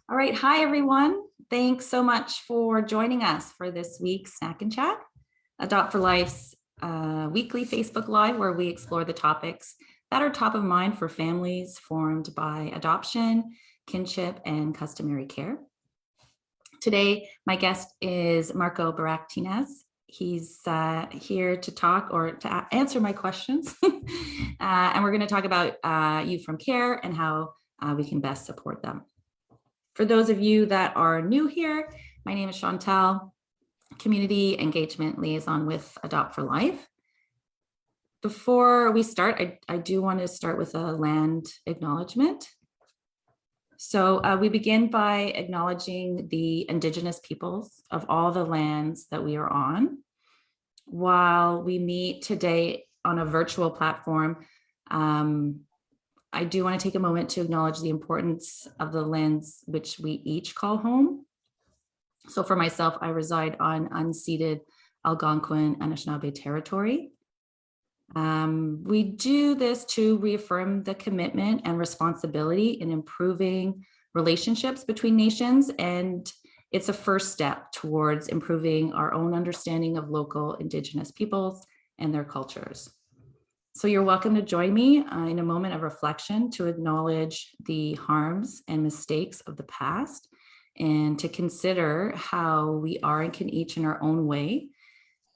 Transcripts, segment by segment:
All right. Hi, everyone. Thanks so much for joining us for this week's Snack and Chat, Adopt for Life's weekly Facebook Live, where we explore the topics that are top of mind for families formed by adoption, kinship, and customary care. Today, my guest is Marko Berrak-Tinaz. He's here to talk or to answer my questions. And we're going to talk about youth from care and how we can best support them. For those of you that are new here, my name is Chantal, Community Engagement Liaison with Adopt for Life. Before we start, I do want to start with a land acknowledgement. So we begin by acknowledging the Indigenous peoples of all the lands that we are on. While we meet today on a virtual platform, I do want to take a moment to acknowledge the importance of the lands which we each call home. So for myself, I reside on unceded Algonquin and Anishinaabe territory. We do this to reaffirm the commitment and responsibility in improving relationships between nations, and it's a first step towards improving our own understanding of local Indigenous peoples and their cultures. So you're welcome to join me in a moment of reflection to acknowledge the harms and mistakes of the past and to consider how we are and can each in our own way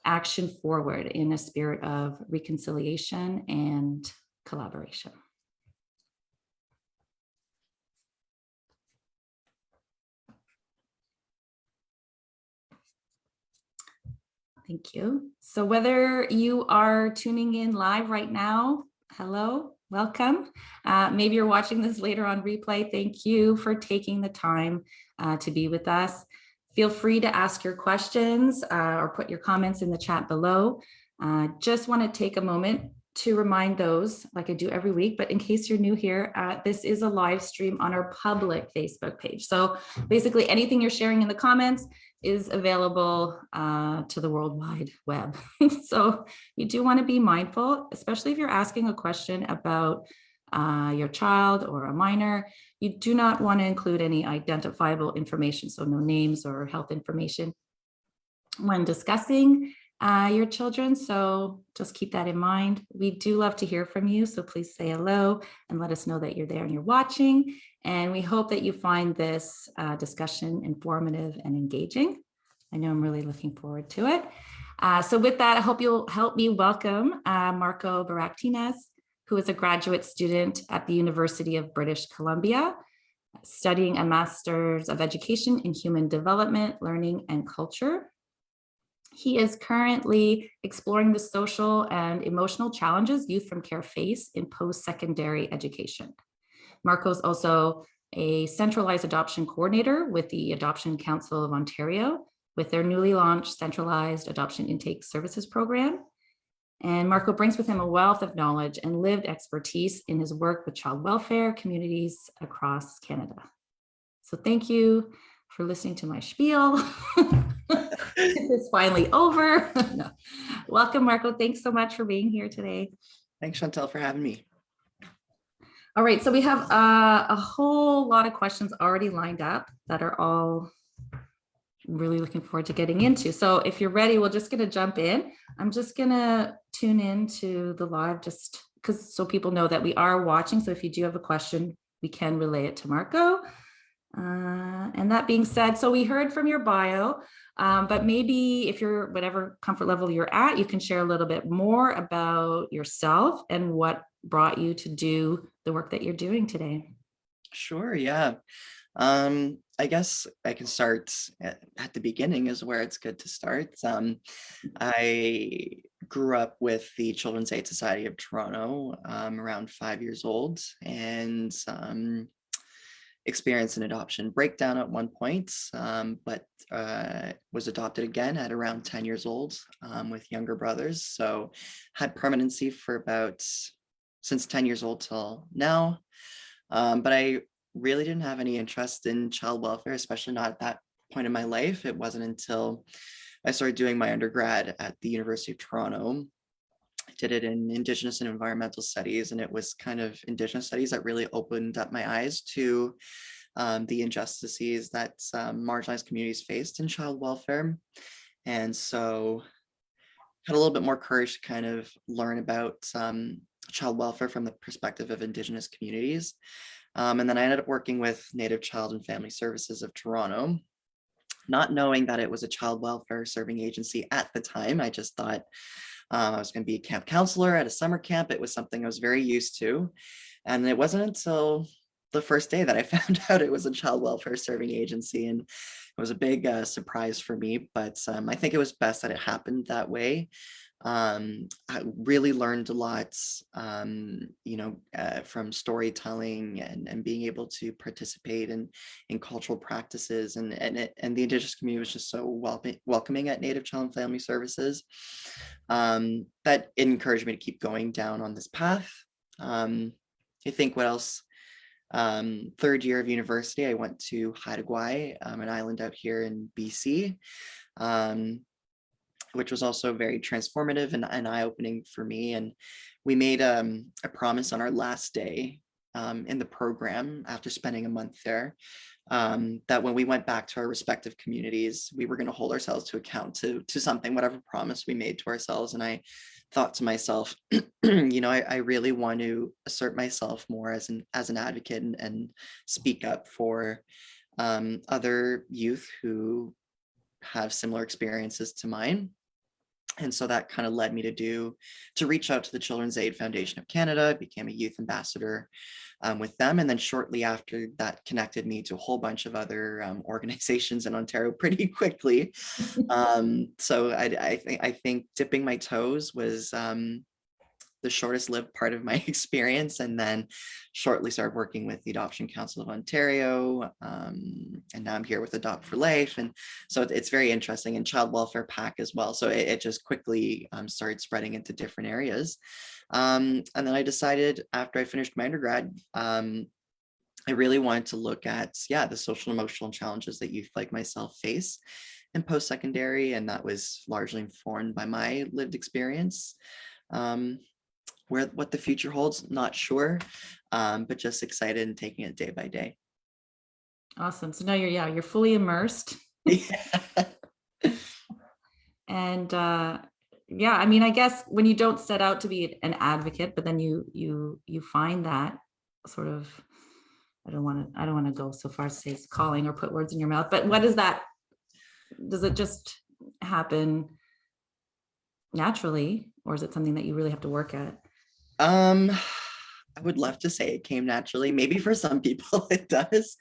action forward in a spirit of reconciliation and collaboration. Thank you. So whether you are tuning in live right now, hello, welcome. Maybe you're watching this later on replay. Thank you for taking the time to be with us. Feel free to ask your questions or put your comments in the chat below. Just want to take a moment to remind those, like I do every week, but in case you're new here, this is a live stream on our public Facebook page. So basically anything you're sharing in the comments is available to the World Wide Web. So you do want to be mindful, especially if you're asking a question about your child or a minor. You do not want to include any identifiable information, so no names or health information when discussing your children. So just keep that in mind. We do love to hear from you, so please say hello and let us know that you're there and you're watching. And we hope that you find this discussion informative and engaging. I know I'm really looking forward to it. So with that, I hope you'll help me welcome Marko Berrak-Tinaz, who is a graduate student at the University of British Columbia, studying a Master's of Education in Human Development, Learning, and Culture. He is currently exploring the social and emotional challenges youth from care face in post-secondary education. Marko is also a centralized adoption coordinator with the Adoption Council of Ontario with their newly launched centralized adoption intake services program. And Marko brings with him a wealth of knowledge and lived expertise in his work with child welfare communities across Canada. So thank you for listening to my spiel. It's finally over. No. Welcome, Marko. Thanks so much for being here today. Thanks, Chantal, for having me. All right, so we have a whole lot of questions already lined up that are all really looking forward to getting into. So if you're ready, we're just going to jump in. I'm just going to tune into the live just because so people know that we are watching. So if you do have a question, we can relay it to Marko. And that being said, so we heard from your bio, but maybe if you're whatever comfort level you're at, you can share a little bit more about yourself and what brought you to do the work that you're doing today. Sure, yeah. I guess I can start at the beginning is where it's good to start. I grew up with the Children's Aid Society of Toronto around 5 years old and experienced an adoption breakdown at one point, but was adopted again at around 10 years old with younger brothers. So had permanency for about since 10 years old till now. But I really didn't have any interest in child welfare, especially not at that point in my life. It wasn't until I started doing my undergrad at the University of Toronto. I did it in Indigenous and environmental studies, and it was kind of Indigenous studies that really opened up my eyes to the injustices that marginalized communities faced in child welfare. And so had a little bit more courage to kind of learn about child welfare from the perspective of Indigenous communities. And then I ended up working with Native Child and Family Services of Toronto, not knowing that it was a child welfare serving agency at the time. I just thought I was going to be a camp counselor at a summer camp. It was something I was very used to. And it wasn't until the first day that I found out it was a child welfare serving agency. And it was a big surprise for me, but I think it was best that it happened that way. I really learned a lot, from storytelling and being able to participate in cultural practices, and the Indigenous community was just so welcoming at Native Child and Family Services, that it encouraged me to keep going down on this path. I think what else? Third year of university, I went to Haida Gwaii, an island out here in BC. Which was also very transformative and eye-opening for me. And we made a promise on our last day in the program after spending a month there, that when we went back to our respective communities, we were going to hold ourselves to account to something, whatever promise we made to ourselves. And I thought to myself, I really want to assert myself more as an advocate and speak up for other youth who have similar experiences to mine. And so that kind of led me to reach out to the Children's Aid Foundation of Canada, became a youth ambassador with them. And then shortly after that connected me to a whole bunch of other organizations in Ontario pretty quickly. So I think dipping my toes was the shortest lived part of my experience, and then shortly started working with the Adoption Council of Ontario, and now I'm here with Adopt for Life, and so it's very interesting, and Child Welfare PAC as well. So it just quickly started spreading into different areas, and then I decided after I finished my undergrad, I really wanted to look at the social and emotional challenges that youth like myself face in post-secondary, and that was largely informed by my lived experience. What the future holds, not sure, but just excited and taking it day by day. Awesome. So now you're fully immersed. Yeah. And I mean, I guess when you don't set out to be an advocate, but then you find that sort of, I don't want to go so far as to say it's calling or put words in your mouth, but what is that? Does it just happen naturally, or is it something that you really have to work at? I would love to say it came naturally. Maybe for some people it does,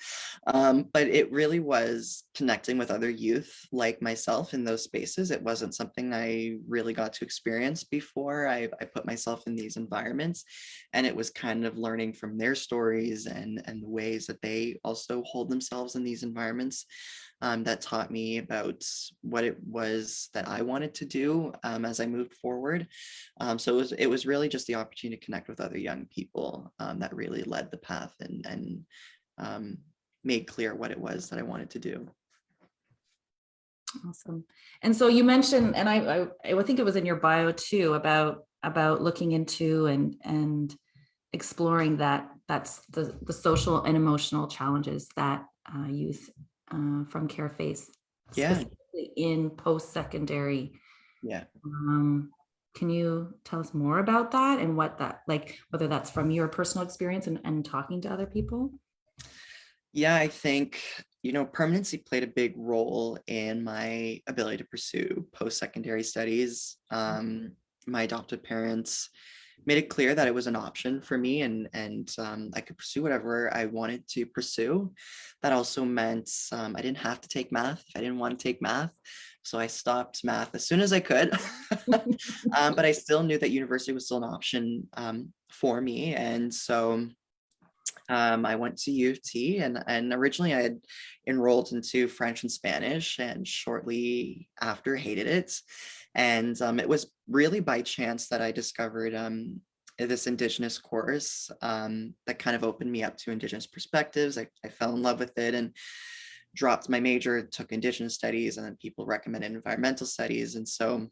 but it really was connecting with other youth like myself in those spaces. It wasn't something I really got to experience before I put myself in these environments, and it was kind of learning from their stories and the ways that they also hold themselves in these environments. That taught me about what it was that I wanted to do as I moved forward. So it was really just the opportunity to connect with other young people that really led the path and made clear what it was that I wanted to do. Awesome. And so you mentioned, and I think it was in your bio too, about looking into and exploring that's the social and emotional challenges that youth from care face, specifically in post-secondary. Yeah. Can you tell us more about that and what that, like, whether that's from your personal experience and talking to other people? Yeah, I think, permanency played a big role in my ability to pursue post-secondary studies. My adoptive parents made it clear that it was an option for me, and I could pursue whatever I wanted to pursue. That also meant I didn't have to take math if I didn't want to take math. So I stopped math as soon as I could. But I still knew that university was still an option for me. And so I went to U of T, and originally I had enrolled into French and Spanish, and shortly after hated it. And it was really by chance that I discovered this Indigenous course that kind of opened me up to Indigenous perspectives. I fell in love with it and dropped my major, took Indigenous studies, and then people recommended environmental studies. And so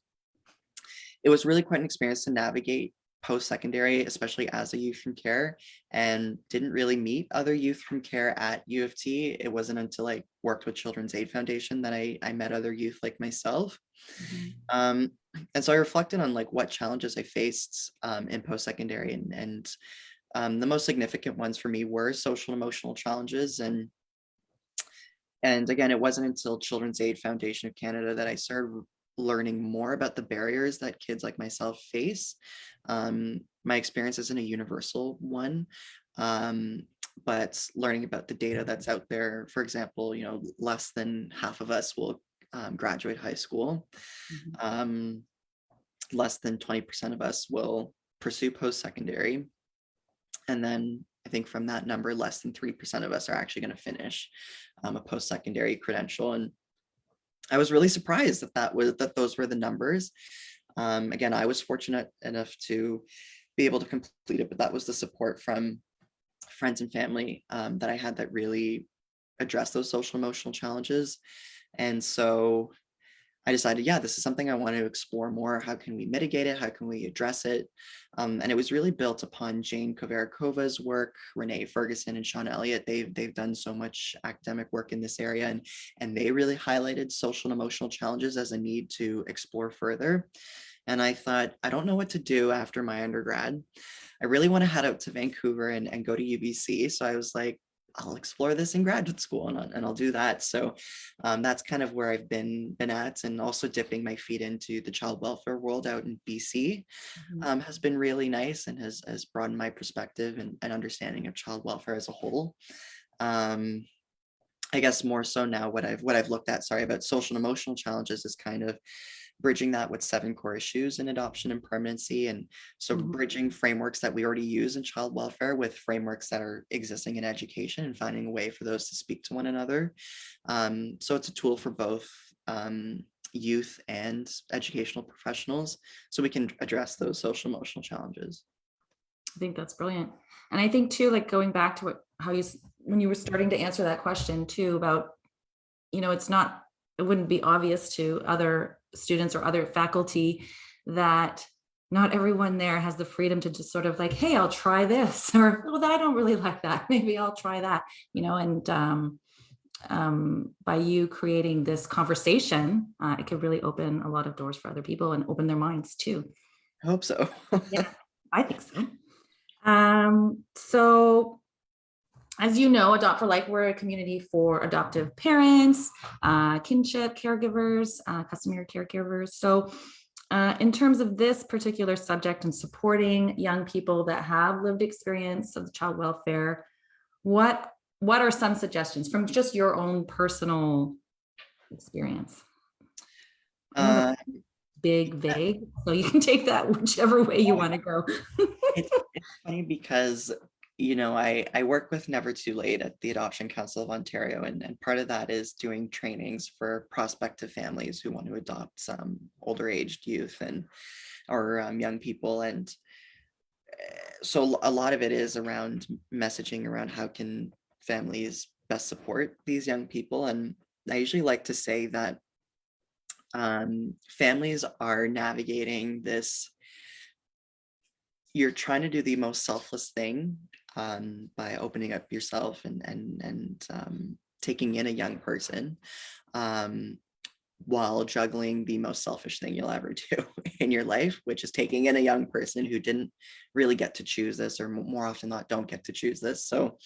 it was really quite an experience to navigate post-secondary, especially as a youth from care, and didn't really meet other youth from care at U of T. It wasn't until I worked with Children's Aid Foundation that I met other youth like myself. Mhm. And so I reflected on like what challenges I faced in post-secondary, and the most significant ones for me were social and emotional challenges. And again, it wasn't until Children's Aid Foundation of Canada that I started learning more about the barriers that kids like myself face. My experience isn't a universal one, um, but learning about the data that's out there, for example, less than half of us will graduate high school. Mhm. Um, Less than 20% of us will pursue post-secondary. And then I think from that number, less than 3% of us are actually going to finish a post-secondary credential. And I was really surprised that those were the numbers. Again, I was fortunate enough to be able to complete it, but that was the support from friends and family that I had that really addressed those social emotional challenges. And so I decided, yeah, this is something I want to explore more. How can we mitigate it? How can we address it? And it was really built upon Jane Kovarekova's work, Renee Ferguson, and Sean Elliott. They've done so much academic work in this area, and they really highlighted social and emotional challenges as a need to explore further. And I thought, I don't know what to do after my undergrad. I really want to head out to Vancouver and go to UBC. So I was like, I'll explore this in graduate school, and I'll do that. So that's kind of where I've been at, and also dipping my feet into the child welfare world out in BC Mhm. has been really nice, and has broadened my perspective and understanding of child welfare as a whole. Um, I guess more so now what I've looked at, sorry, about social and emotional challenges is kind of bridging that with 7 core issues in adoption and permanency. And so Mhm. bridging frameworks that we already use in child welfare with frameworks that are existing in education, and finding a way for those to speak to one another. So it's a tool for both youth and educational professionals, so we can address those social emotional challenges. I think that's brilliant. And I think too, like going back to when you were starting to answer that question too about, it wouldn't be obvious to other students or other faculty that not everyone there has the freedom to just sort of like, hey, I'll try this, or, oh, I don't really like that. Maybe I'll try that, and by you creating this conversation, it could really open a lot of doors for other people and open their minds too. I hope so. Yeah, I think so. So as you know, Adopt for Life, we're a community for adoptive parents, kinship caregivers, customary caregivers. So in terms of this particular subject and supporting young people that have lived experience of child welfare, what are some suggestions from just your own personal experience? I know uh, that's big, vague, so you can take that whichever way you want to go. it's funny because I work with Never Too Late at the Adoption Council of Ontario, and part of that is doing trainings for prospective families who want to adopt some older aged youth or young people. And so a lot of it is around messaging around how can families best support these young people. And I usually like to say that families are navigating this. You're trying to do the most selfless thing by opening up yourself and taking in a young person, um, while juggling the most selfish thing you'll ever do in your life, which is taking in a young person who didn't really get to choose this, or more often not don't get to choose this. So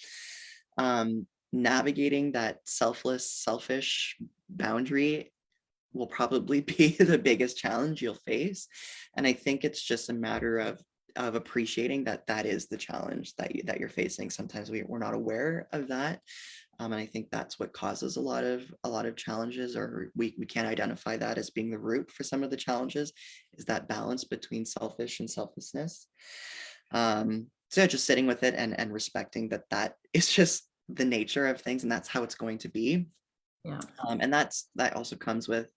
navigating that selfish boundary will probably be the biggest challenge you'll face. And I think it's just a matter of appreciating that that is the challenge that you're facing. Sometimes we're not aware of that. And I think that's what causes a lot of challenges, or we can't identify that as being the root for some of the challenges, is that balance between selfish and selflessness. So yeah, just sitting with it and respecting that is just the nature of things, and that's how it's going to be. Yeah. And that also comes with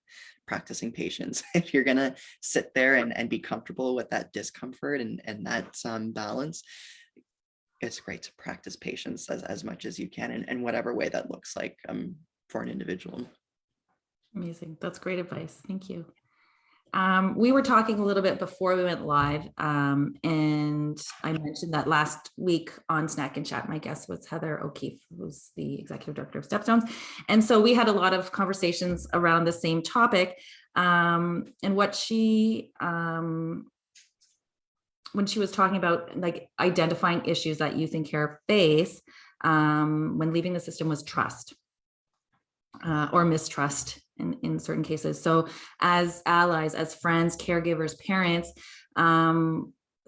practicing patience. If you're gonna sit there and be comfortable with that discomfort and that balance, it's great to practice patience as much as you can, in whatever way that looks like for an individual. Amazing. That's great advice. Thank you. We were talking a little bit before we went live, and I mentioned that last week on Snack and Chat, my guest was Heather O'Keefe, who's the executive director of Stepstones. And so we had a lot of conversations around the same topic. And what when she was talking about like identifying issues that youth in care face when leaving the system was trust or mistrust in certain cases. So as allies, as friends, caregivers, parents,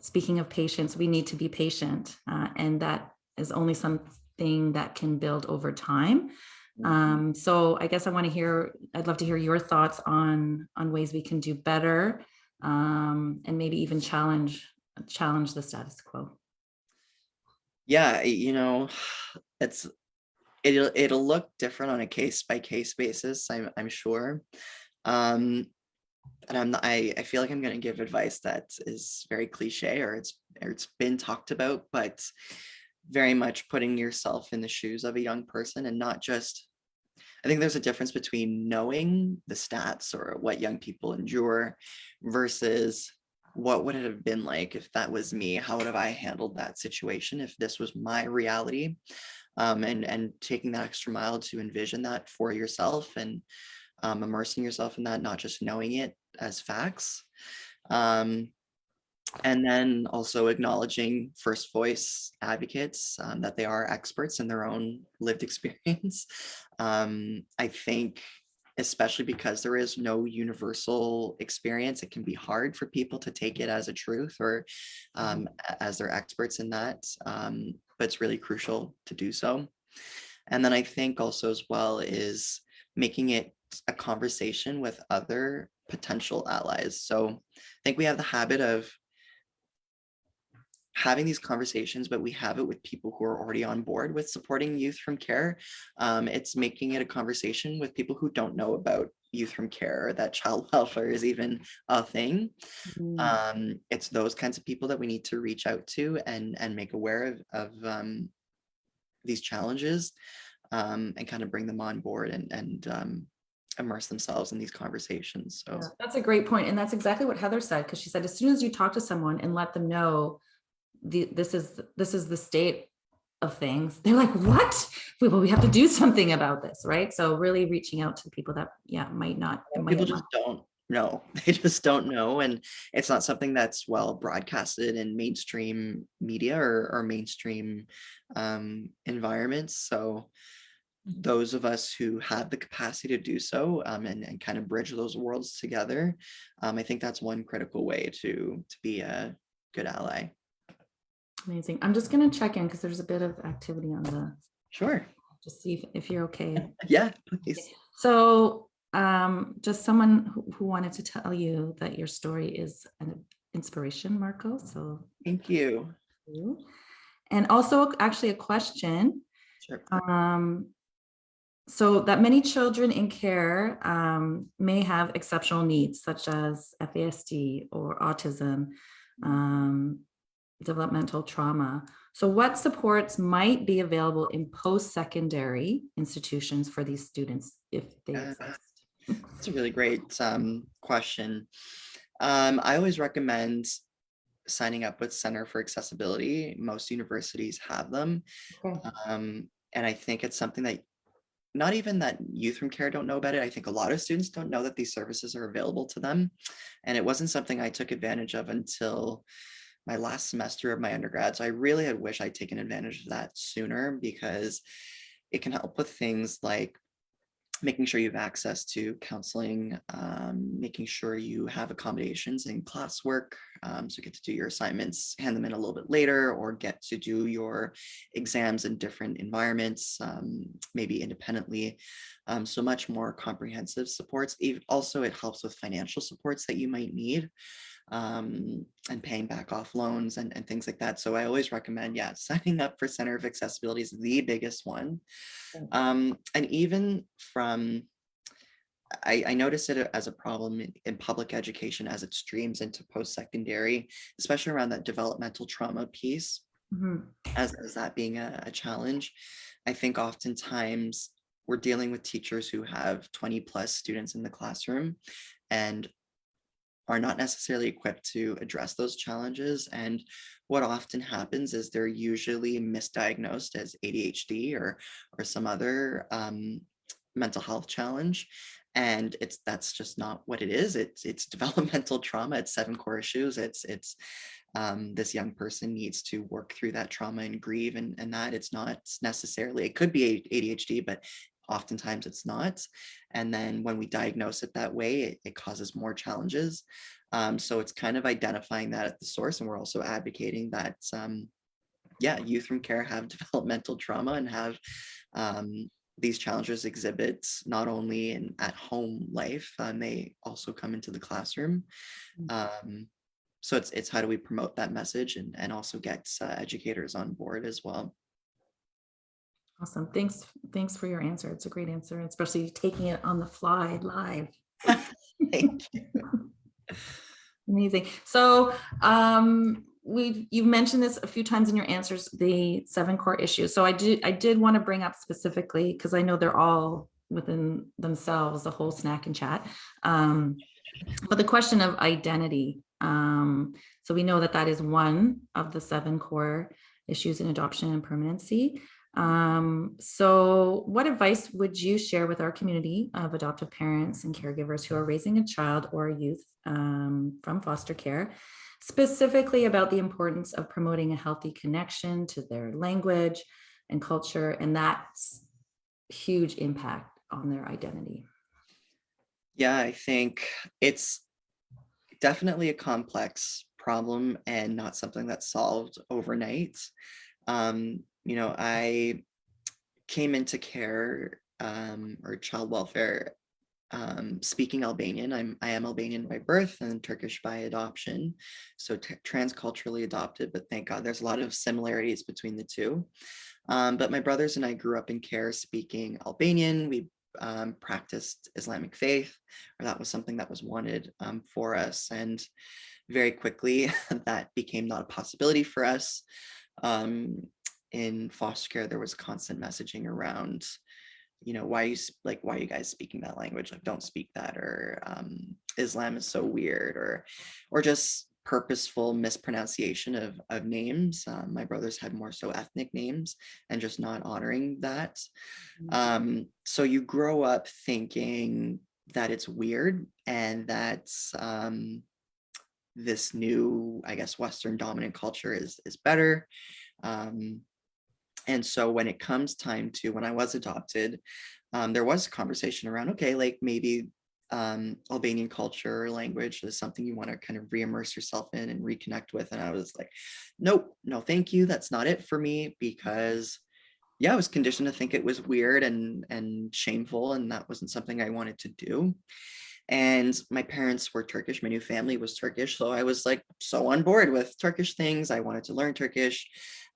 speaking of patience, we need to be patient, and that is only something that can build over time. So I guess I'd love to hear your thoughts on ways we can do better, and maybe even challenge the status quo. Yeah, it'll look different on a case by case basis, I'm sure. And I feel like I'm going to give advice that is very cliche, or it's been talked about, but very much putting yourself in the shoes of a young person, and not just, I think there's a difference between knowing the stats or what young people endure versus what would it have been like if that was me? How would have I handled that situation if this was my reality? And taking that extra mile to envision that for yourself, and immersing yourself in that, not just knowing it as facts. And then also acknowledging first voice advocates, that they are experts in their own lived experience. I think, especially because there is no universal experience, it can be hard for people to take it as a truth, or as they're experts in that. But it's really crucial to do so. And then I think also as well is making it a conversation with other potential allies. So I think we have the habit of having these conversations, but we have it with people who are already on board with supporting youth from care. It's making it a conversation with people who don't know about youth from care, or that child welfare is even a thing. It's those kinds of people that we need to reach out to and make aware of these challenges, and kind of bring them on board and immerse themselves in these conversations. So yeah, that's a great point. And that's exactly what Heather said, because she said, as soon as you talk to someone and let them know this is the state of things, they're like, what? Well, we have to do something about this, right? So really reaching out to people that might not people just don't know. They just don't know, and it's not something that's well broadcasted in mainstream media or mainstream environments. So those of us who have the capacity to do so, and kind of bridge those worlds together, I think that's one critical way to be a good ally. Amazing. I'm just going to check in because there's a bit of activity on the. Sure. Just see if you're okay. Yeah, please. So just someone who wanted to tell you that your story is an inspiration, Marko. So thank you. And also actually a question. Sure. So that many children in care may have exceptional needs such as FASD or autism, developmental trauma. So what supports might be available in post-secondary institutions for these students if they exist? That's a really great question. I always recommend signing up with Center for Accessibility. Most universities have them. Okay. And I think it's something that not even that youth from care don't know about it. I think a lot of students don't know that these services are available to them. And it wasn't something I took advantage of until my last semester of my undergrad. So I really had wished I'd taken advantage of that sooner, because it can help with things like making sure you have access to counseling, making sure you have accommodations in classwork, so you get to do your assignments, hand them in a little bit later, or get to do your exams in different environments, maybe independently. So much more comprehensive supports. Also, it helps with financial supports that you might need, and paying back off loans and things like that. So I always recommend, signing up for Center of Accessibility is the biggest one. And even from, I notice it as a problem in public education as it streams into post-secondary, especially around that developmental trauma piece, as that being a challenge. I think oftentimes we're dealing with teachers who have 20 plus students in the classroom, and are not necessarily equipped to address those challenges. And what often happens is they're usually misdiagnosed as ADHD or some other mental health challenge. And that's just not what it is. It's developmental trauma. It's 7 core issues. It's this young person needs to work through that trauma and grieve, and that it's not necessarily, it could be ADHD, but oftentimes it's not. And then when we diagnose it that way, it causes more challenges. So it's kind of identifying that at the source. And we're also advocating that, youth from care have developmental trauma and have these challenges exhibit not only in at home life, they also come into the classroom. So it's how do we promote that message and also get educators on board as well. Awesome. Thanks for your answer. It's a great answer, especially taking it on the fly live. Thank you. Amazing. So you've mentioned this a few times in your answers, the 7 core issues. So I did want to bring up specifically, because I know they're all within themselves, the whole snack and chat. But the question of identity. So we know that is one of the 7 core issues in adoption and permanency. So what advice would you share with our community of adoptive parents and caregivers who are raising a child or a youth from foster care, specifically about the importance of promoting a healthy connection to their language and culture, and that's huge impact on their identity? Yeah, I think it's definitely a complex problem and not something that's solved overnight. I came into care or child welfare speaking Albanian. I am Albanian by birth and Turkish by adoption, so transculturally adopted, but thank God there's a lot of similarities between the two. But my brothers and I grew up in care speaking Albanian. We practiced Islamic faith, or that was something that was wanted for us. And very quickly, that became not a possibility for us. In foster care, there was constant messaging around, why are you guys speaking that language? Like, don't speak that, or Islam is so weird, or just purposeful mispronunciation of names. My brothers had more so ethnic names and just not honoring that. So you grow up thinking that it's weird and that this new, I guess, Western dominant culture is better. And so when it comes time to when I was adopted, there was a conversation around, okay, like maybe Albanian culture or language is something you want to kind of re-immerse yourself in and reconnect with. And I was like, nope, no, thank you. That's not it for me, because I was conditioned to think it was weird and shameful, and that wasn't something I wanted to do. And my parents were Turkish. My new family was Turkish. So I was like so on board with Turkish things. I wanted to learn Turkish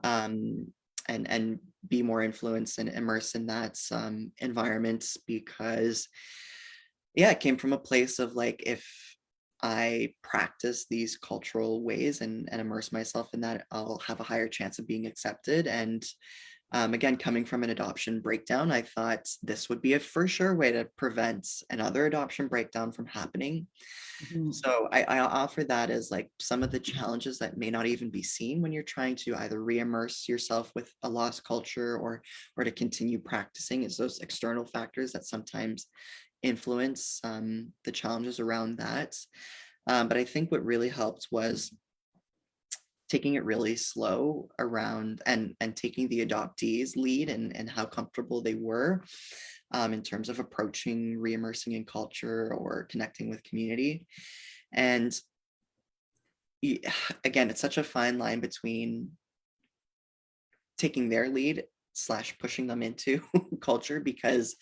and be more influenced and immersed in that environment, because it came from a place of like, if I practice these cultural ways and immerse myself in that, I'll have a higher chance of being accepted. And again, coming from an adoption breakdown, I thought this would be a for sure way to prevent another adoption breakdown from happening. So I offer that as like some of the challenges that may not even be seen when you're trying to either re-immerse yourself with a lost culture or to continue practicing, is those external factors that sometimes influence the challenges around that. But I think what really helped was taking it really slow around and taking the adoptees lead and how comfortable they were in terms of approaching re-immersing in culture or connecting with community. And again, it's such a fine line between taking their lead / pushing them into culture, because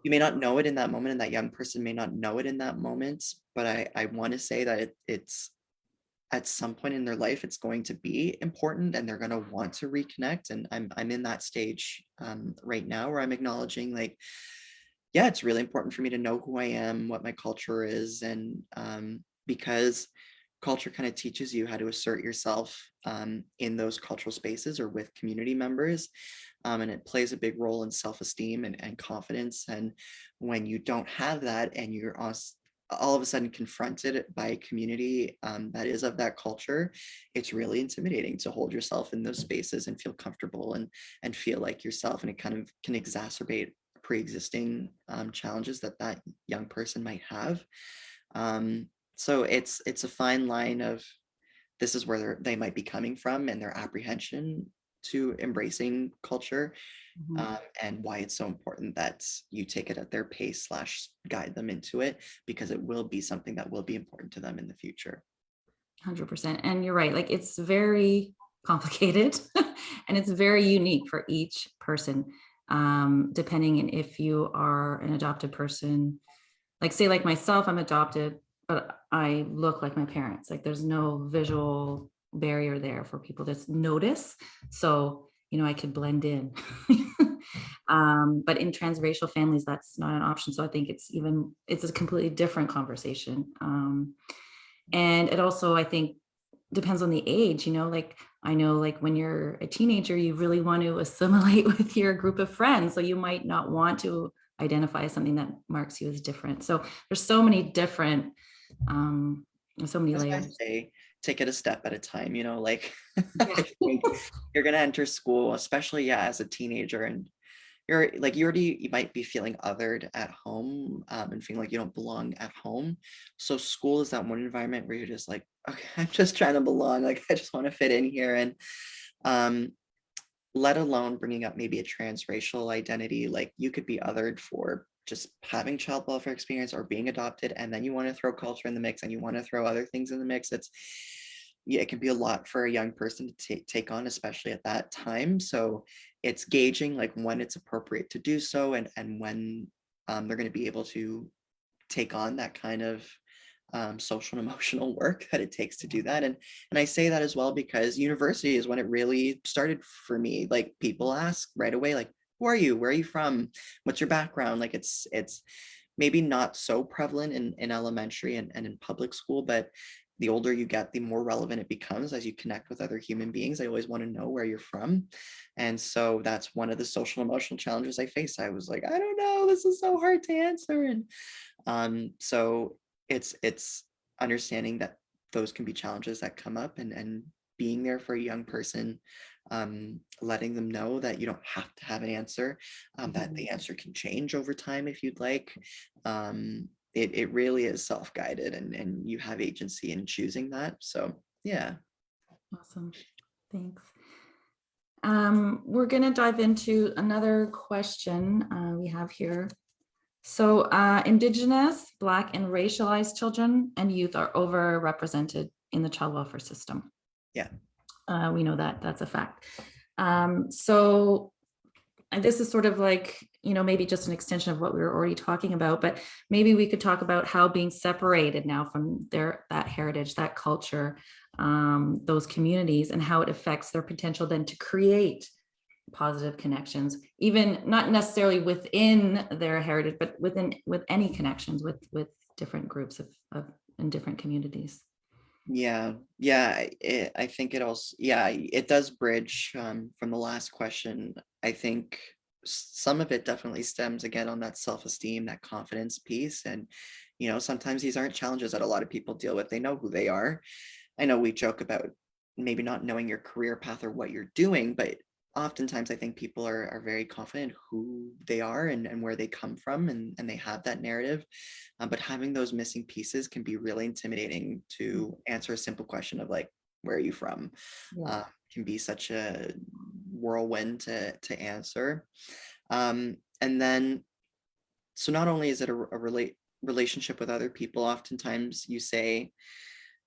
you may not know it in that moment, and that young person may not know it in that moment, but I want to say that it's at some point in their life, it's going to be important and they're going to want to reconnect. And I'm in that stage right now where I'm acknowledging like, it's really important for me to know who I am, what my culture is. And because culture kind of teaches you how to assert yourself in those cultural spaces or with community members. And it plays a big role in self-esteem and confidence. And when you don't have that and you're all of a sudden confronted by a community that is of that culture, it's really intimidating to hold yourself in those spaces and feel comfortable and feel like yourself. And it kind of can exacerbate pre-existing challenges that that young person might have. So it's a fine line of, this is where they might be coming from and their apprehension to embracing culture, Mhm. and why it's so important that you take it at their pace slash guide them into it, because it will be something that will be important to them in the future. 100%. And you're right, like it's very complicated and it's very unique for each person. Depending on if you are an adopted person, like say like myself, I'm adopted, but I look like my parents. Like there's no visual barrier there for people to notice. So, I could blend in. But in transracial families, that's not an option. So I think it's a completely different conversation. And it also, I think, depends on the age, like I know like when you're a teenager, you really want to assimilate with your group of friends. So you might not want to identify as something that marks you as different. So there's so many different, so many That's why I layers. say take it a step at a time, like Yeah. I think you're gonna enter school, especially yeah, as a teenager, and you're like you might be feeling othered at home, and feeling like you don't belong at home. So school is that one environment where you're just like, okay, I'm just trying to belong, like I just want to fit in here. And um let alone bringing up maybe a transracial identity, like you could be othered for just having child welfare experience or being adopted, and then you want to throw culture in the mix and you want to throw other things in the mix. It's Yeah, it can be a lot for a young person to take on, especially at that time. So it's gauging like when it's appropriate to do so, and when they're going to be able to take on that kind of social and emotional work that it takes to do that. And I say that as well because university is when it really started for me. Like people ask right away, like, who are you? Where are you from? What's your background? Like it's maybe not so prevalent in elementary and in public school, but the older you get, the more relevant it becomes as you connect with other human beings. I always want to know where you're from. And so that's one of the social emotional challenges I face. I was like, I don't know, this is so hard to answer. And so it's understanding that those can be challenges that come up, and being there for a young person, letting them know that you don't have to have an answer, that the answer can change over time if you'd like. It really is self-guided, and you have agency in choosing that. So yeah. Awesome. Thanks. We're going to dive into another question we have here. So Indigenous, Black, and racialized children and youth are overrepresented in the child welfare system. Yeah. We know that that's a fact. So and this is sort of like, maybe just an extension of what we were already talking about, but maybe we could talk about how being separated now from that heritage, that culture, those communities, and how it affects their potential then to create positive connections, even not necessarily within their heritage, but with any connections with different groups of in different communities. Yeah, I think it also, yeah, it does bridge from the last question. I think some of it definitely stems again on that self-esteem, that confidence piece. And sometimes these aren't challenges that a lot of people deal with. They know who they are. I know we joke about maybe not knowing your career path or what you're doing, but oftentimes I think people are very confident who they are, and where they come from, and they have that narrative. But having those missing pieces can be really intimidating to answer a simple question of like, where are you from? Yeah. Can be such a whirlwind to answer. And then, so not only is it a relationship with other people, oftentimes you say,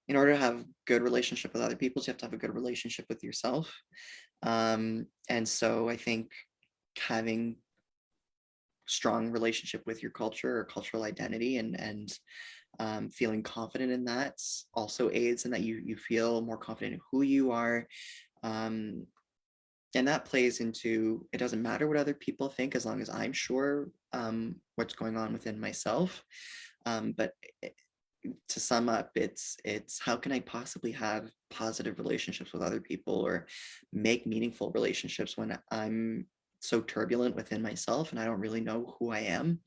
in order to have good relationship with other people, you have to have a good relationship with yourself. And so I think having strong relationship with your culture or cultural identity, and feeling confident in that also aids in that you feel more confident in who you are. Um, and that plays into, it doesn't matter what other people think as long as I'm sure what's going on within myself. But to sum up, it's how can I possibly have positive relationships with other people or make meaningful relationships when I'm so turbulent within myself and I don't really know who I am.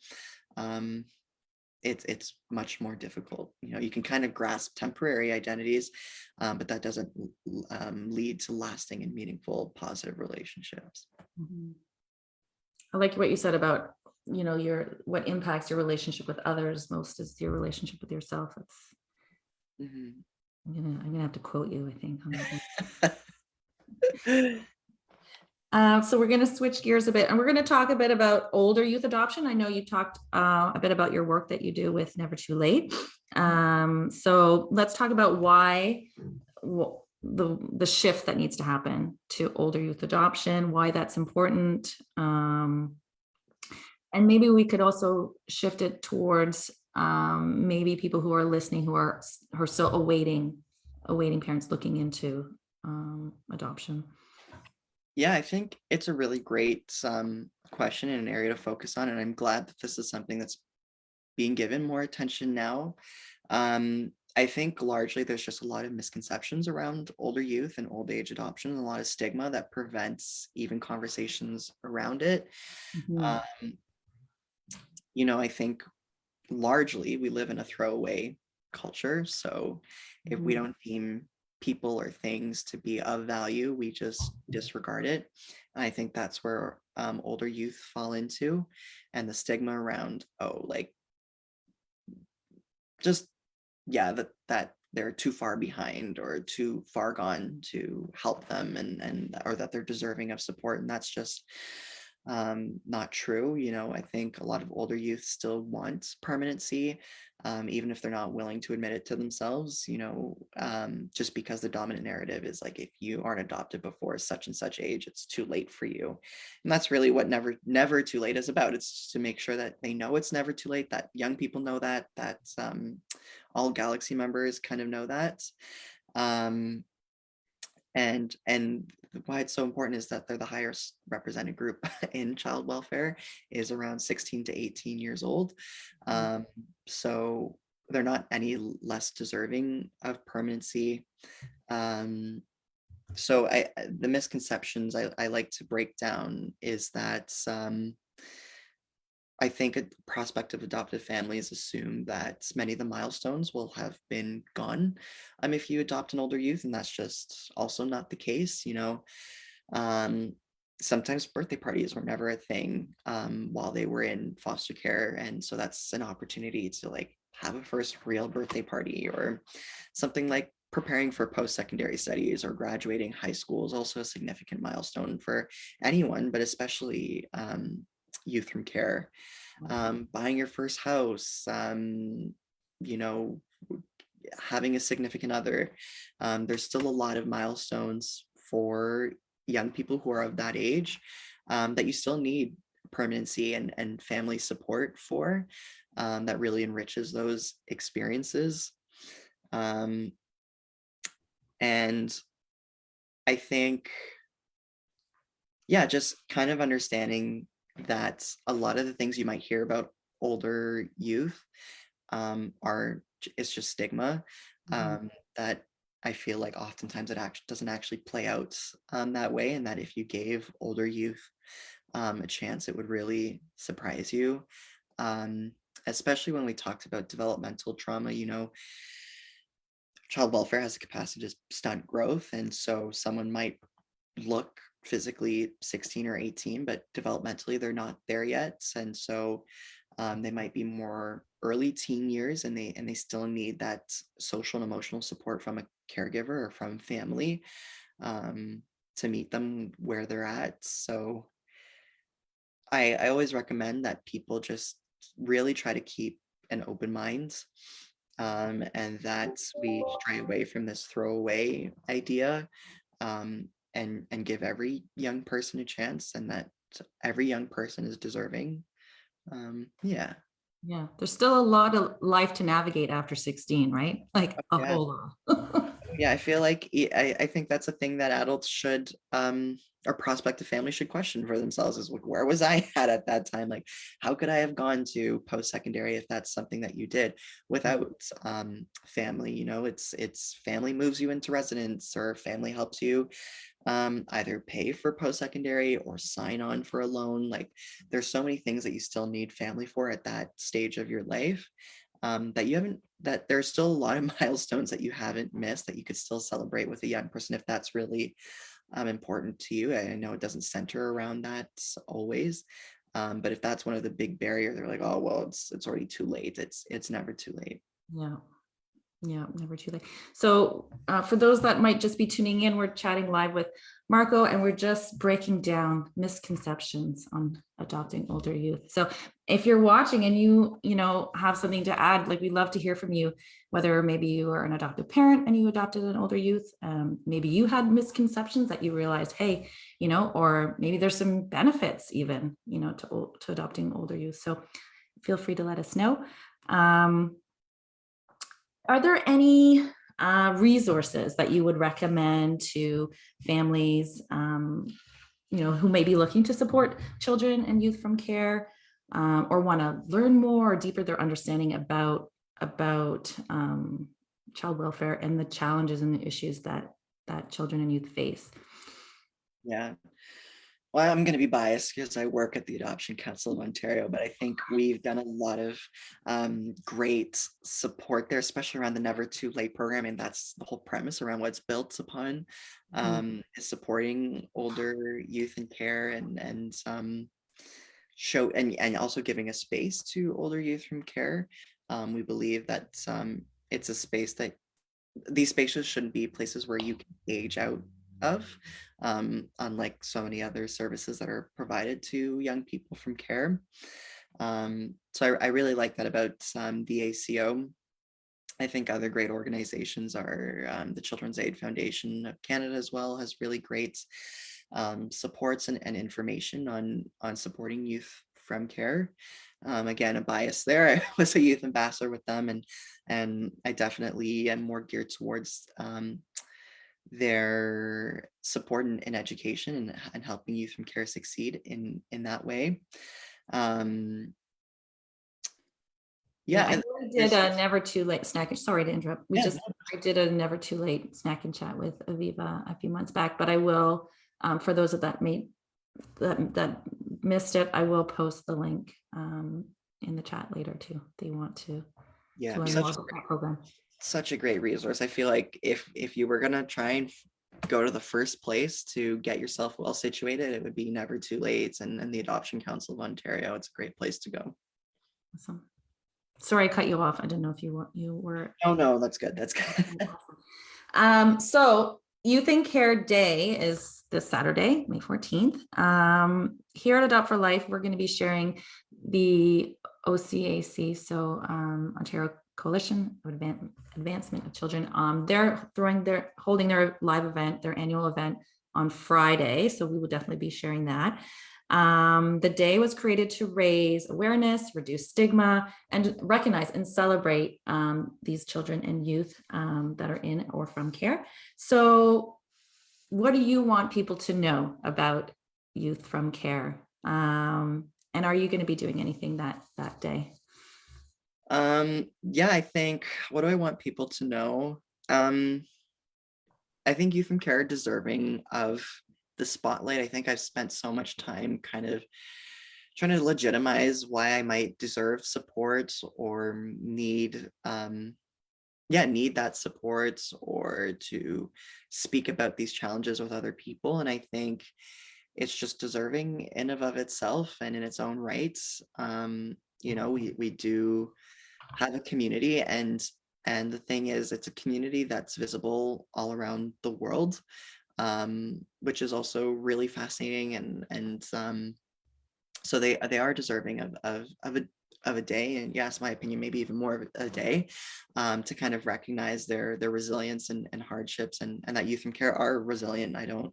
it's much more difficult. You know, you can kind of grasp temporary identities, but that doesn't lead to lasting and meaningful positive relationships. Mhm. I like what you said about, what impacts your relationship with others most is your relationship with yourself. Mhm. I'm gonna have to quote you, I think, on that one. Yeah. So we're going to switch gears a bit, and we're going to talk a bit about older youth adoption. I know you talked a bit about your work that you do with Never Too Late. So let's talk about why the shift that needs to happen to older youth adoption, why that's important. And maybe we could also shift it towards maybe people who are listening who are still awaiting parents looking into adoption. Yeah, I think it's a really great question and an area to focus on, and I'm glad that this is something that's being given more attention now. I think largely there's just a lot of misconceptions around older youth and old age adoption, and a lot of stigma that prevents even conversations around it. Mhm. Um, you know, I think largely we live in a throwaway culture. So if we Mhm. don't deem people or things to be of value, we just disregard it. And I think that's where older youth fall into, and the stigma around, oh, like just, yeah, that they're too far behind or too far gone to help them, and or that they're deserving of support. And that's just not true. You know, I think a lot of older youth still want permanency, even if they're not willing to admit it to themselves, you know, just because the dominant narrative is like, if you aren't adopted before such and such age, it's too late for you. And that's really what never too late is about. It's to make sure that they know it's never too late, that young people know that, all Galaxy members kind of know that. Um, and why it's so important is that they're the highest represented group in child welfare, is around 16 to 18 years old. So they're not any less deserving of permanency. So the misconceptions I like to break down is that I think a prospective adoptive families assume that many of the milestones will have been gone if you adopt an older youth, and that's just also not the case. You know, um, sometimes birthday parties were never a thing while they were in foster care, and so that's an opportunity to like have a first real birthday party, or something like preparing for post-secondary studies or graduating high school is also a significant milestone for anyone, but especially youth from care. Buying your first house, you know, having a significant other. There's still a lot of milestones for young people who are of that age that you still need permanency and family support for, that really enriches those experiences. Um, and I think, yeah, just kind of understanding that a lot of the things you might hear about older youth it's just stigma, Mhm. that I feel like oftentimes it actually doesn't actually play out that way, and that if you gave older youth a chance, it would really surprise you. Um, Especially when we talked about developmental trauma, you know, child welfare has the capacity to stunt growth, and so someone might look physically 16 or 18, but developmentally they're not there yet, and so they might be more early teen years, and they still need that social and emotional support from a caregiver or from family, um, to meet them where they're at. So I always recommend that people just really try to keep an open mind, and that we stray away from this throwaway idea, and give every young person a chance, and that every young person is deserving. Yeah. Yeah, there's still a lot of life to navigate after 16, right? Like a Yeah. whole lot. Yeah, I feel like I think that's a thing that adults should or prospective families should question for themselves is like, where was I at that time? Like, how could I have gone to post-secondary if that's something that you did without family? You know, it's family moves you into residence or family helps you either pay for post-secondary or sign on for a loan. Like there's so many things that you still need family for at that stage of your life that you haven't, that there's still a lot of milestones that you haven't missed that you could still celebrate with a young person if that's really important to you. I know it doesn't center around that always. But if that's one of the big barriers, they're like, oh, well, it's already too late. It's never too late. Yeah. Yeah, never too late. So for those that might just be tuning in, we're chatting live with Marko, and we're just breaking down misconceptions on adopting older youth. So if you're watching and you know, have something to add, like we'd love to hear from you, whether maybe you are an adoptive parent and you adopted an older youth, maybe you had misconceptions that you realized, hey, you know, or maybe there's some benefits even, you know, to adopting older youth. So feel free to let us know. Are there any resources that you would recommend to families, you know, who may be looking to support children and youth from care, or want to learn more or deeper their understanding about child welfare and the challenges and the issues that children and youth face? Yeah. Well, I'm going to be biased because I work at the Adoption Council of Ontario, but I think we've done a lot of great support there, especially around the Never Too Late program. And that's the whole premise around what's built upon is supporting older youth in care and show and also giving a space to older youth from care. We believe that it's a space that these spaces shouldn't be places where you can age out of, unlike so many other services that are provided to young people from care. So I really like that about the ACO. I think other great organizations are the Children's Aid Foundation of Canada as well has really great supports and information on supporting youth from care. Again, a bias there. I was a youth ambassador with them, and I definitely am more geared towards their support in education and helping youth from care succeed in that way. Yeah, I and know we did there's a never too late snack. Sorry to interrupt. yeah, I did a never too late snack and chat with Aviva a few months back, but I will, for those that missed it, I will post the link in the chat later too. If they want to yeah, learn more about that program. such a great resource. I feel like if you were gonna try and go to the first place to get yourself well situated, it would be Never Too Late and the Adoption Council of Ontario. It's a great place to go. Awesome. Sorry, I cut you off. I didn't know if you were. Oh no, that's good. That's good. So Youth in Care Day is this Saturday, May 14th. Here at Adopt for Life, we're going to be sharing the OCAC, so Ontario Coalition of Advancement of Children. They're holding their live event, their annual event on Friday. So we will definitely be sharing that. The day was created to raise awareness, reduce stigma, and recognize and celebrate these children and youth that are in or from care. So what do you want people to know about youth from care? And are you going to be doing anything that day? Yeah, I think, what do I want people to know? I think youth from care are deserving of the spotlight. I think I've spent so much time kind of trying to legitimize why I might deserve support or need need that support or to speak about these challenges with other people. And I think it's just deserving in and of itself and in its own rights. You know, we do have a community, and the thing is, it's a community that's visible all around the world, which is also really fascinating, and so they are deserving of a day, and yes, my opinion, maybe even more of a day, to kind of recognize their resilience and hardships, and that youth in care are resilient. I don't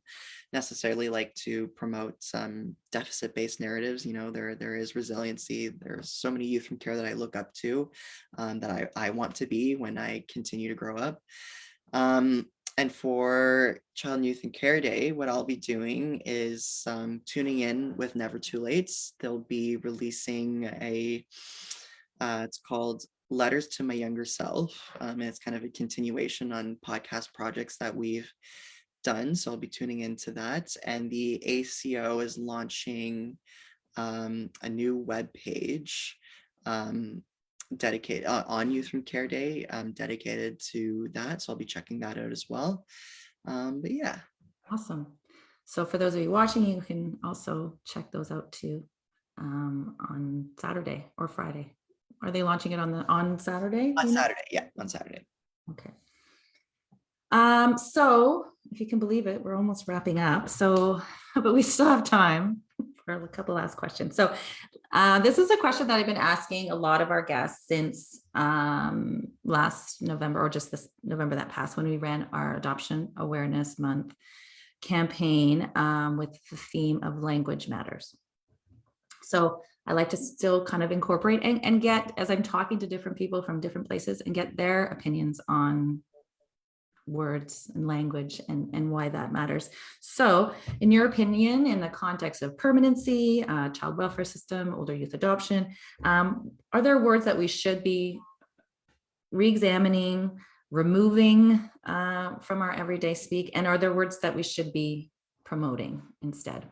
necessarily like to promote some deficit-based narratives. You know, there is resiliency. There's so many youth from care that I look up to, that I want to be when I continue to grow up. And for Child and Youth and Care Day, what I'll be doing is tuning in with Never Too Late. They'll be releasing it's called Letters to My Younger Self. And it's kind of a continuation on podcast projects that we've done. So I'll be tuning into that. And the ACO is launching a new web page dedicated on Youth and Care Day, dedicated to that. So I'll be checking that out as well. But yeah. Awesome. So for those of you watching, you can also check those out too on Saturday or Friday. Are they launching it on Saturday? On Saturday, yeah, on Saturday. Okay. So if you can believe it, we're almost wrapping up. So, but we still have time for a couple last questions. So this is a question that I've been asking a lot of our guests since last November, or just this November that passed, when we ran our Adoption Awareness Month campaign with the theme of language matters. So I like to still kind of incorporate and get, as I'm talking to different people from different places, and get their opinions on words and language and why that matters. So in your opinion, in the context of permanency, child welfare system, older youth adoption, are there words that we should be re-examining, removing from our everyday speak? And are there words that we should be promoting instead?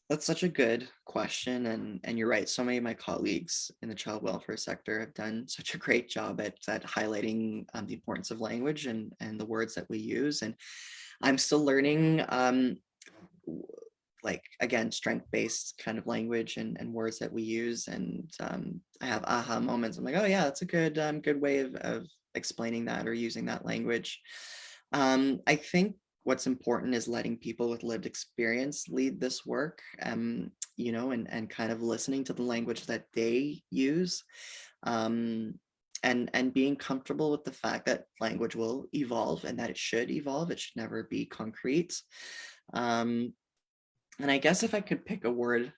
That's such a good question. And you're right. So many of my colleagues in the child welfare sector have done such a great job at highlighting the importance of language and the words that we use. And I'm still learning, like, again, strength-based kind of language and words that we use. And I have aha moments. I'm like, oh yeah, that's a good way of explaining that or using that language. I think what's important is letting people with lived experience lead this work, you know, and kind of listening to the language that they use, and being comfortable with the fact that language will evolve and that it should evolve. It should never be concrete. And I guess if I could pick a word,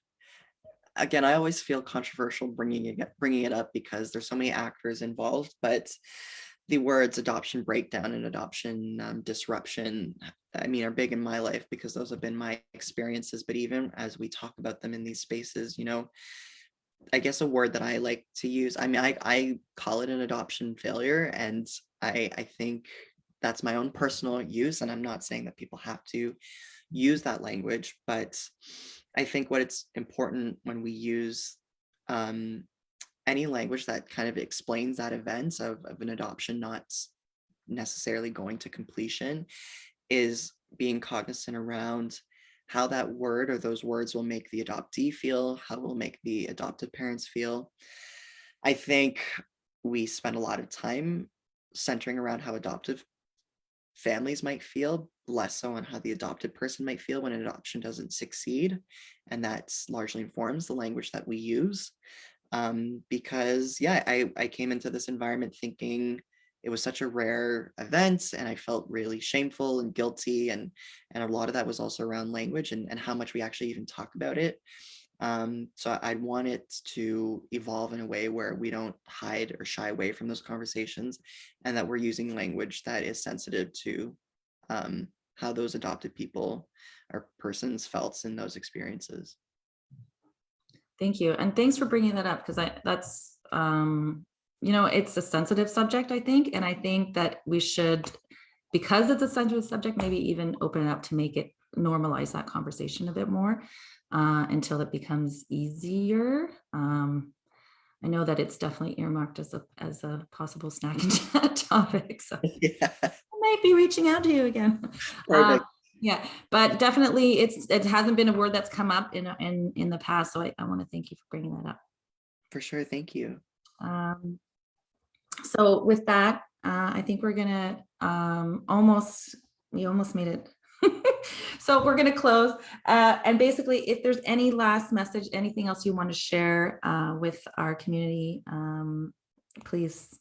again, I always feel controversial bringing it up because there's so many actors involved, but the words adoption breakdown and adoption disruption, I mean, are big in my life because those have been my experiences. But even as we talk about them in these spaces, you know, I guess a word that I like to use, I mean, I call it an adoption failure, and I think that's my own personal use, and I'm not saying that people have to use that language, but I think what it's important when we use any language that kind of explains that event of an adoption not necessarily going to completion is being cognizant around how that word or those words will make the adoptee feel, how it will make the adopted parents feel. I think we spend a lot of time centering around how adoptive families might feel, less so on how the adopted person might feel when an adoption doesn't succeed. And that largely informs the language that we use. Because yeah, I came into this environment thinking it was such a rare event, and I felt really shameful and guilty, and a lot of that was also around language and how much we actually even talk about it. So I want it to evolve in a way where we don't hide or shy away from those conversations, and that we're using language that is sensitive to how those adopted people or persons felt in those experiences. Thank you. And thanks for bringing that up, because that's, you know, it's a sensitive subject, I think. And I think that we should, because it's a sensitive subject, maybe even open it up to make it normalize that conversation a bit more until it becomes easier. I know that it's definitely earmarked as a possible snack and chat topic. So Yeah, I might be reaching out to you again. perfect. Yeah, but definitely it hasn't been a word that's come up in the past. So I want to thank you for bringing that up. For sure. Thank you. So with that, I think we're gonna we almost made it. So we're gonna close. And basically, if there's any last message, anything else you want to share with our community, please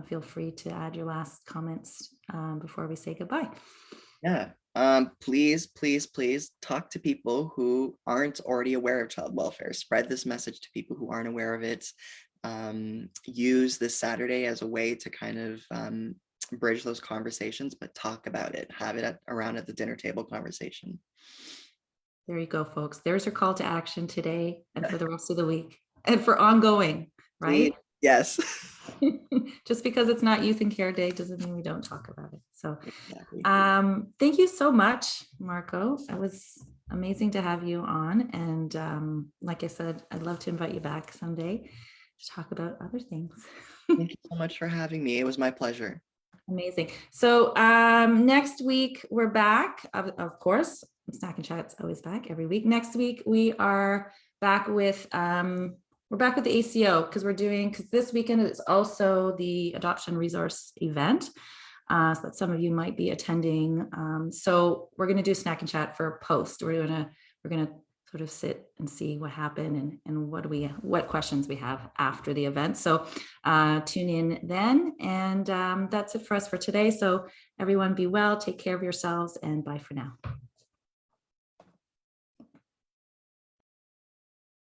feel free to add your last comments before we say goodbye. Yeah. Please talk to people who aren't already aware of child welfare. Spread this message to people who aren't aware of it. Use this Saturday as a way to kind of bridge those conversations, but talk about it, have it around at the dinner table conversation. There you go, folks. There's your call to action today and for the rest of the week and for ongoing, right? Yes. Just because it's not Youth and Care Day doesn't mean we don't talk about it. So Exactly. thank you so much, Marko. It was amazing to have you on. And like I said, I'd love to invite you back someday to talk about other things. Thank you so much for having me. It was my pleasure. Amazing. So next week we're back, of course. Snack and Chat's always back every week. Next week we are back with the ACO because this weekend is also the adoption resource event. So that some of you might be attending. So we're going to do Snack and Chat for post. We're going to sort of sit and see what happened and what questions we have after the event. So tune in then. And that's it for us for today. So everyone be well, take care of yourselves, and bye for now.